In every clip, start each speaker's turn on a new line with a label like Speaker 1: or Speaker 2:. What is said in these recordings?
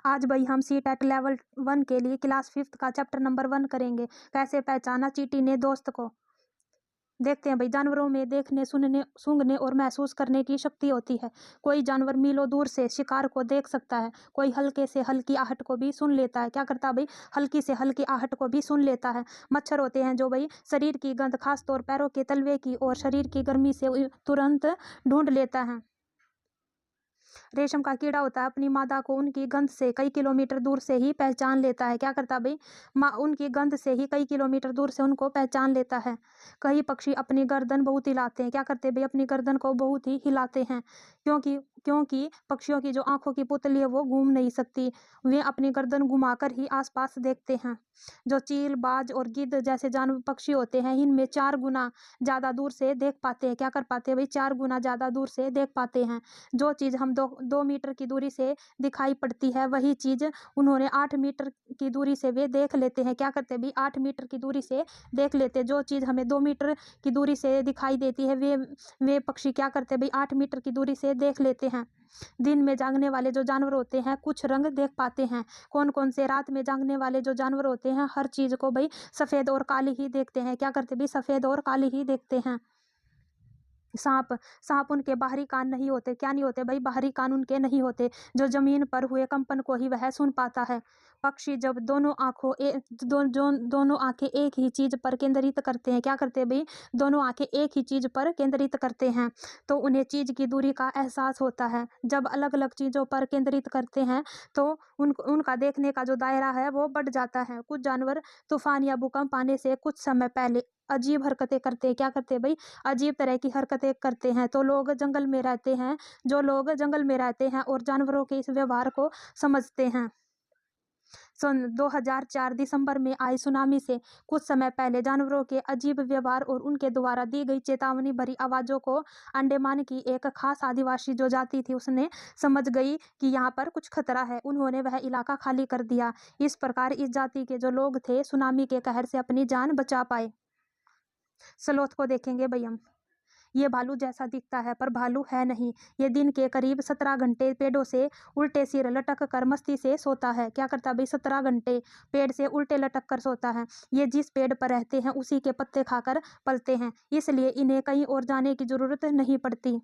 Speaker 1: आज भाई हम सी टेट लेवल 1 के लिए क्लास 5th का चैप्टर नंबर 1 करेंगे। कैसे पहचाना चींटी ने दोस्त को। देखते हैं भाई, जानवरों में देखने, सुनने, सूंघने और महसूस करने की शक्ति होती है। कोई जानवर मीलों दूर से शिकार को देख सकता है, कोई हल्के से हल्की आहट को भी सुन लेता है। क्या करता है भाई, हल्की से हल्की आहट को भी सुन लेता है। मच्छर होते हैं जो भाई शरीर की गंध, खासतौर पैरों के तलवे की और शरीर की गर्मी से तुरंत ढूंढ लेता है। रेशम का कीड़ा होता है, अपनी मादा को उनकी गंध से कई किलोमीटर दूर से ही पहचान लेता है। क्या करता है भाई, उनकी गंध से ही कई किलोमीटर दूर से उनको पहचान लेता है। कई पक्षी अपनी गर्दन बहुत हिलाते हैं। क्या करते हैं भाई, अपनी गर्दन को बहुत ही हिलाते हैं, क्योंकि क्योंकि पक्षियों की जो आंखों की पुतली है वो घूम नहीं सकती, वे अपनी गर्दन घुमाकर ही आसपास देखते हैं। जो चील, बाज और गिद्ध जैसे जानवर पक्षी होते हैं, इनमें 4 गुना ज्यादा दूर से देख पाते हैं। क्या कर पाते हैं भाई, 4 गुना ज्यादा दूर से देख पाते हैं। जो चीज हम 2 मीटर की दूरी से दिखाई पड़ती है, वही चीज उन्होंने 8 मीटर की दूरी से वे देख लेते हैं। क्या करते हैं भाई, 8 मीटर की दूरी से देख लेते हैं। जो चीज हमें 2 मीटर की दूरी से दिखाई देती है, वे पक्षी क्या करते हैं भाई, 8 मीटर की दूरी से देख लेते हैं। दिन में जागने वाले जो जानवर होते हैं कुछ रंग देख पाते हैं। कौन कौन से, रात में जागने वाले जो जानवर होते हैं हर चीज को भाई सफेद और काली ही देखते हैं। क्या करते भाई, सफेद और काली ही देखते हैं। सांप, सांप उनके बाहरी कान नहीं होते। क्या नहीं होते भाई, बाहरी कान उनके नहीं होते, जो जमीन पर हुए कंपन को ही वह सुन पाता है। पक्षी जब दोनों आंखें एक ही चीज पर केंद्रित करते हैं। क्या करते हैं भाई, दोनों आंखें एक ही चीज पर केंद्रित करते हैं तो उन्हें चीज की दूरी का एहसास होता है। जब अलग अलग चीजों पर केंद्रित करते हैं तो उनका देखने का जो दायरा है वो बढ़ जाता है। कुछ जानवर तूफान या भूकंप आने से कुछ समय पहले अजीब हरकतें करते हैं। क्या करते हैं भाई, अजीब तरह की हरकतें करते हैं। तो लोग जंगल में रहते हैं, जो लोग जंगल में रहते हैं और जानवरों के इस व्यवहार को समझते हैं। सन 2004 दिसंबर में आई सुनामी से कुछ समय पहले जानवरों के अजीब व्यवहार और उनके द्वारा दी गई चेतावनी भरी आवाजों को अंडमान की एक खास आदिवासी जो जाति थी उसने समझ गई कि यहाँ पर कुछ खतरा है। उन्होंने वह इलाका खाली कर दिया। इस प्रकार इस जाति के जो लोग थे सुनामी के कहर से अपनी जान बचा पाए। स्लोथ को देखेंगे भाई हम। ये भालू जैसा दिखता है पर भालू है नहीं। ये दिन के करीब 17 घंटे पेड़ों से उल्टे सिर लटक कर मस्ती से सोता है। क्या करता है भाई, 17 घंटे पेड़ से उल्टे लटक कर सोता है। ये जिस पेड़ पर रहते हैं उसी के पत्ते खाकर पलते हैं, इसलिए इन्हें कहीं और जाने की जरूरत नहीं पड़ती।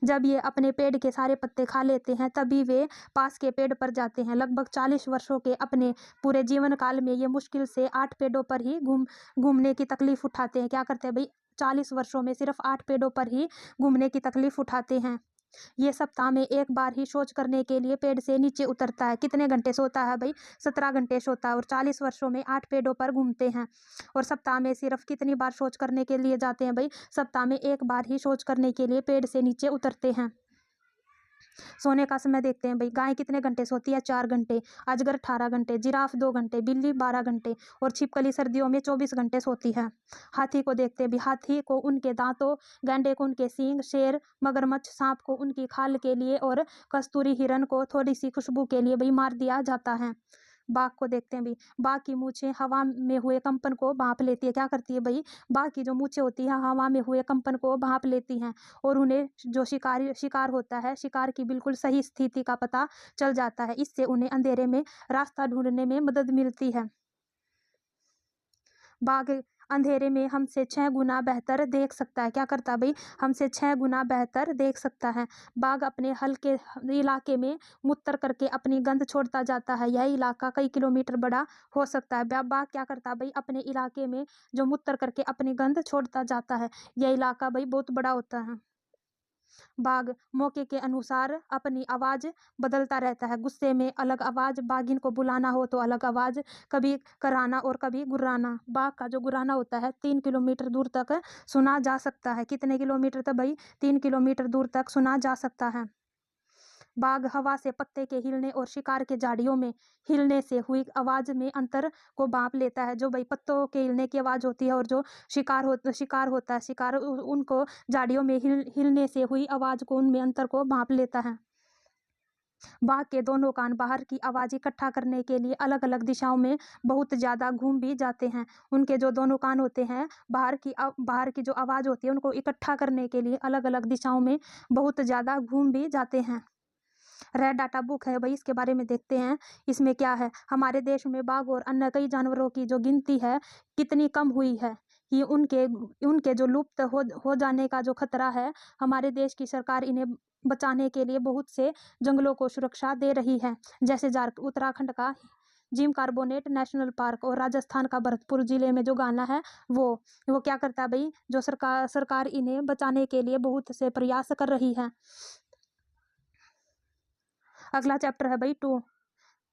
Speaker 1: जब ये अपने पेड़ के सारे पत्ते खा लेते हैं तभी वे पास के पेड़ पर जाते हैं। लगभग 40 वर्षों के अपने पूरे जीवन काल में ये मुश्किल से 8 पेड़ों पर ही घूमने की तकलीफ उठाते हैं। क्या करते हैं भाई, 40 वर्षों में सिर्फ 8 पेड़ों पर ही घूमने की तकलीफ उठाते हैं। ये सप्ताह में एक बार ही शौच करने के लिए पेड़ से नीचे उतरता है। कितने घंटे सोता है भाई, 17 घंटे सोता है और 40 वर्षों में 8 पेड़ों पर घूमते हैं। और सप्ताह में सिर्फ कितनी बार शौच करने के लिए जाते हैं भाई, सप्ताह में एक बार ही शौच करने के लिए पेड़ से नीचे उतरते हैं। सोने का समय देखते हैं भाई, गाय कितने घंटे सोती है, 4 घंटे, अजगर 18 घंटे, जिराफ 2 घंटे, बिल्ली 12 घंटे और छिपकली सर्दियों में 24 घंटे सोती है। हाथी को देखते हैं भाई, हाथी को उनके दांतों, गैंडे को उनके सींग, शेर, मगरमच्छ, सांप को उनकी खाल के लिए और कस्तूरी हिरन को थोड़ी सी खुशबू के लिए भाई मार दिया जाता है। बाघ को देखते हैं भाई, बाघ की मूछें हवा में हुए कंपन को भांप लेती है। क्या करती है भाई, बाघ की जो मूछें होती है हवा में हुए कंपन को भांप लेती हैं और उन्हें जो शिकार होता है, शिकार की बिल्कुल सही स्थिति का पता चल जाता है। इससे उन्हें अंधेरे में रास्ता ढूंढने में मदद मिलती है। बाघ अंधेरे में हमसे 6 गुना बेहतर देख सकता है। क्या करता है भाई, हमसे 6 गुना बेहतर देख सकता है। बाघ अपने हल्के इलाके में मूत्र करके अपनी गंध छोड़ता जाता है। यह इलाका कई किलोमीटर बड़ा हो सकता है। बाघ क्या करता है भाई, अपने इलाके में जो मूत्र करके अपनी गंध छोड़ता जाता है, यह इलाका भाई बहुत बड़ा होता है। बाघ मौके के अनुसार अपनी आवाज बदलता रहता है। गुस्से में अलग आवाज, बाघिन को बुलाना हो तो अलग आवाज, कभी कराना और कभी गुर्राना। बाघ का जो गुर्राना होता है 3 किलोमीटर दूर तक सुना जा सकता है। कितने किलोमीटर तक भाई, 3 किलोमीटर दूर तक सुना जा सकता है। बाघ हवा से पत्ते के हिलने और शिकार के झाड़ियों में हिलने से हुई आवाज में अंतर को भांप लेता है। जो भाई पत्तों के हिलने की आवाज होती है और जो शिकार होता है, शिकार उनको झाड़ियों में हिलने से हुई आवाज को, उनमें अंतर को भांप लेता है। बाघ के दोनों कान बाहर की आवाज इकट्ठा करने के लिए अलग अलग दिशाओं में बहुत ज्यादा घूम भी जाते हैं। उनके जो दोनों कान होते हैं बाहर की जो आवाज होती है उनको इकट्ठा करने के लिए अलग अलग दिशाओं में बहुत ज्यादा घूम भी जाते हैं। रेड डाटा बुक है भाई, इसके बारे में देखते हैं। इसमें क्या है, हमारे देश में बाघ और अन्य कई जानवरों की जो गिनती है कितनी कम हुई है, कि उनके उनके जो लुप्त हो जाने का जो खतरा है, हमारे देश की सरकार इन्हें बचाने के लिए बहुत से जंगलों को सुरक्षा दे रही है। जैसे उत्तराखंड का जिम कार्बोनेट नेशनल पार्क और राजस्थान का भरतपुर जिले में जो गाना है वो क्या करता है भाई, जो सरकार इन्हें बचाने के लिए बहुत से प्रयास कर रही है। अगला चैप्टर है भाई 2,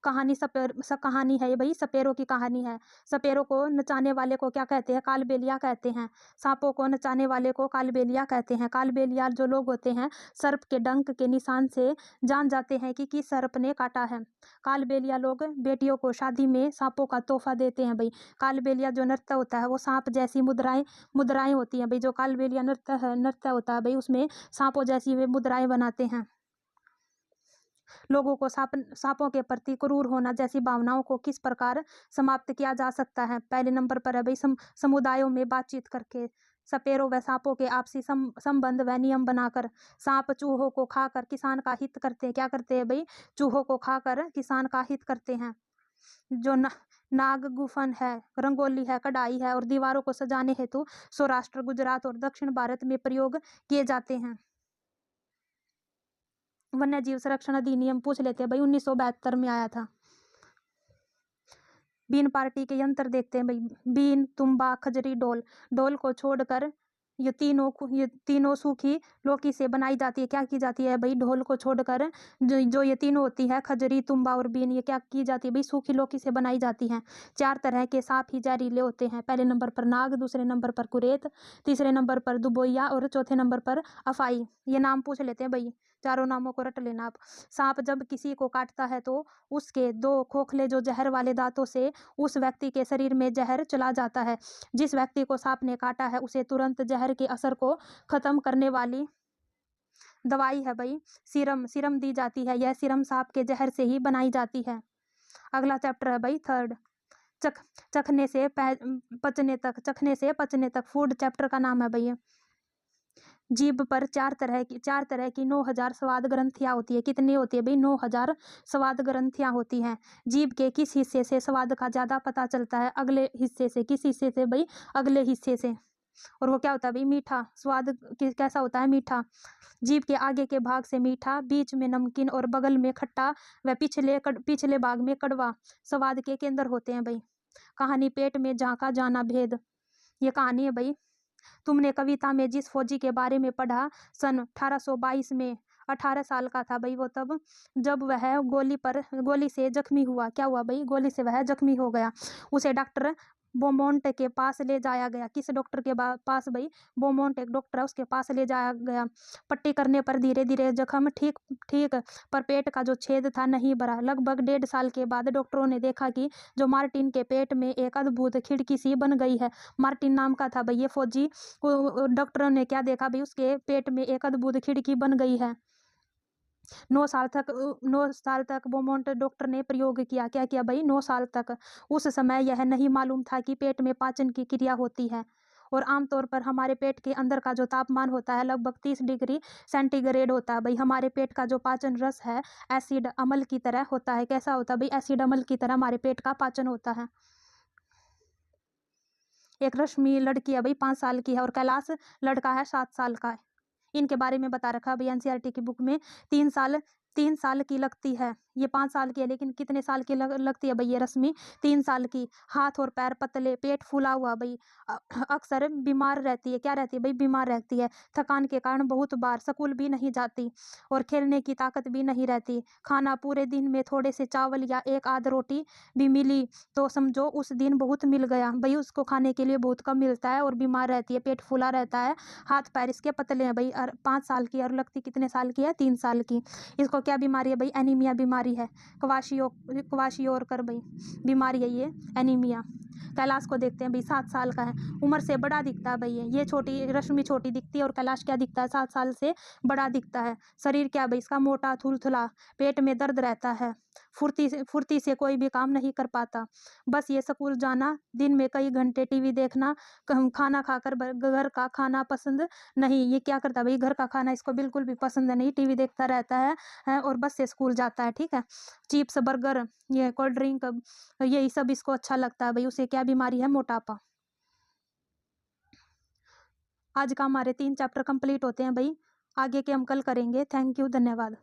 Speaker 1: कहानी कहानी है ये भाई, सपेरों की कहानी है। सपेरों को नचाने वाले को क्या कहते हैं, कालबेलिया कहते हैं। सांपों को नचाने वाले को कालबेलिया कहते हैं। कालबेलिया जो लोग होते हैं, सर्प के डंक के निशान से जान जाते हैं कि किस सर्प ने काटा है। कालबेलिया लोग बेटियों को शादी में सांपों का तोहफा देते हैं भाई। कालबेलिया जो नृत्य होता है वो सांप जैसी मुद्राएं होती हैं भाई। जो कालबेलिया नृत्य होता है भाई, उसमें सांपों जैसी वे मुद्राएं बनाते हैं। लोगों को सांपों के प्रति क्रूर होना जैसी भावनाओं को किस प्रकार समाप्त किया जा सकता है। पहले नंबर पर है भाई, समुदायों में बातचीत करके। सपेरों व सांपों के आपसी संबंध व नियम बनाकर। सांप चूहों को खाकर किसान का हित करते हैं। क्या करते हैं भाई, चूहों को खाकर किसान का हित करते हैं। जो नाग गुफन है, रंगोली है, कढ़ाई है और दीवारों को सजाने हेतु सौराष्ट्र, गुजरात और दक्षिण भारत में प्रयोग किए जाते हैं। वन्य जीव संरक्षण अधिनियम पूछ लेते हैं भाई, 1972 में आया था। बीन पार्टी के यंत्र देखते हैं भाई। बीन, तुम्बा, खजरी, ढोल। ढोल को छोड़कर ये तीनों सूखी लौकी से बनाई जाती है। क्या की जाती है भाई, ढोल को छोड़कर जो ये तीनों होती है, खजरी, तुम्बा और बीन, ये क्या की जाती है भाई, सूखी लौकी से बनाई जाती हैं। 4 तरह के सांप ही जहरीले होते हैं। पहले नंबर पर नाग, दूसरे नंबर पर कुरेत, तीसरे नंबर पर दुबोइया और चौथे नंबर पर अफाई। ये नाम पूछ लेते हैं भाई, चारों नामों को रट लेना आप। सांप जब किसी को काटता है तो उसके 2 खोखले जो जहर वाले दांतों से उस व्यक्ति के शरीर में जहर चला जाता है। जिस व्यक्ति को सांप ने काटा है उसे तुरंत जहर के असर को खत्म करने वाली दवाई है भाई सीरम दी जाती है। यह सीरम सांप के जहर से ही बनाई जाती है। अगला चैप्टर है भाई 3, चखने से पचने तक। फूड चैप्टर का नाम है भाई। जीभ पर 4 तरह की 9000 स्वाद ग्रंथियां होती है। कितनी होती है भाई, 9000 स्वाद ग्रंथियां होती हैं। जीभ के किस हिस्से से स्वाद का ज्यादा पता चलता है, अगले हिस्से से। किस हिस्से से भाई, अगले हिस्से से। और वो क्या होता है भाई, मीठा। स्वाद कैसा होता है, मीठा। जीभ के आगे के भाग से मीठा, बीच में नमकीन और बगल में खट्टा व पिछले भाग में कड़वा स्वाद के केंद्र होते हैं भाई। कहानी पेट में झांका जाना भेद। ये कहानी है भाई। तुमने कविता में जिस फौजी के बारे में पढ़ा, सन 1822 में 18 साल का था भाई वो तब, जब वह गोली से जख्मी हुआ। क्या हुआ भाई, गोली से वह जख्मी हो गया। उसे डॉक्टर बोमोंट के पास ले जाया गया। किस डॉक्टर के पास भाई, बोमोंट एक डॉक्टर है, उसके पास ले जाया गया। पट्टी करने पर धीरे धीरे जख्म ठीक पर पेट का जो छेद था नहीं भरा। लगभग 1.5 साल के बाद डॉक्टरों ने देखा कि जो मार्टिन के पेट में एक अद्भुत खिड़की सी बन गई है। मार्टिन नाम का था भाई ये फौजी। डॉक्टरों ने क्या देखा भाई, उसके पेट में एक अद्भुत खिड़की बन गई है। 9 साल तक बोमोंट डॉक्टर ने प्रयोग किया। क्या किया भाई, 9 साल तक। उस समय यह नहीं मालूम था कि पेट में पाचन की क्रिया होती है। और आमतौर पर हमारे पेट के अंदर का जो तापमान होता है लगभग 30 डिग्री सेंटीग्रेड होता है भाई। हमारे पेट का जो पाचन रस है एसिड अम्ल की तरह होता है। कैसा होता है भाई, एसिड अम्ल की तरह हमारे पेट का पाचन होता है। एक रश्मि लड़की है भाई 5 साल की है और कैलाश लड़का है 7 साल का है। इनके बारे में बता रखा है भाई एनसीईआरटी की बुक में। 3 साल की लगती है, ये 5 साल की है लेकिन कितने साल की लगती है भाई ये रश्मि, 3 साल की। हाथ और पैर पतले, पेट फूला हुआ भाई। अक्सर बीमार रहती है। क्या रहती है भाई, बीमार रहती है। थकान के कारण बहुत बार स्कूल भी नहीं जाती और खेलने की ताकत भी नहीं रहती। खाना पूरे दिन में थोड़े से चावल या 1 आध रोटी भी मिली तो समझो उस दिन बहुत मिल गया भाई। उसको खाने के लिए बहुत कम मिलता है और बीमार रहती है, पेट फूला रहता है, हाथ पैर इसके पतले हैं भाई। 5 साल की और लगती कितने साल की है, 3 साल की। इसको क्या बीमारी है भाई, एनीमिया बीमारी है। क्वाशियोकर भाई बीमारी है ये, एनीमिया। कैलाश को देखते हैं भाई 7 साल का है, उम्र से बड़ा दिखता है भाई, ये छोटी रश्मि छोटी दिखती है और कैलाश क्या दिखता है 7 साल से बड़ा दिखता है। शरीर क्या भाई इसका मोटा थुलथुला, पेट में दर्द रहता है, फुर्ती से कोई भी काम नहीं कर पाता। बस ये स्कूल जाना, दिन में कई घंटे टीवी देखना, खाना खाकर घर का खाना पसंद नहीं। ये क्या करता है भाई, घर का खाना इसको बिल्कुल भी पसंद नहीं, टीवी देखता रहता है और बस से स्कूल जाता है। ठीक है, चिप्स बर्गर ये कोल्ड ड्रिंक यही सब इसको अच्छा लगता है भाई। उसे क्या बीमारी है, मोटापा। आज का हमारे 3 चैप्टर कंप्लीट होते हैं भाई, आगे के हम कल करेंगे। थैंक यू, धन्यवाद।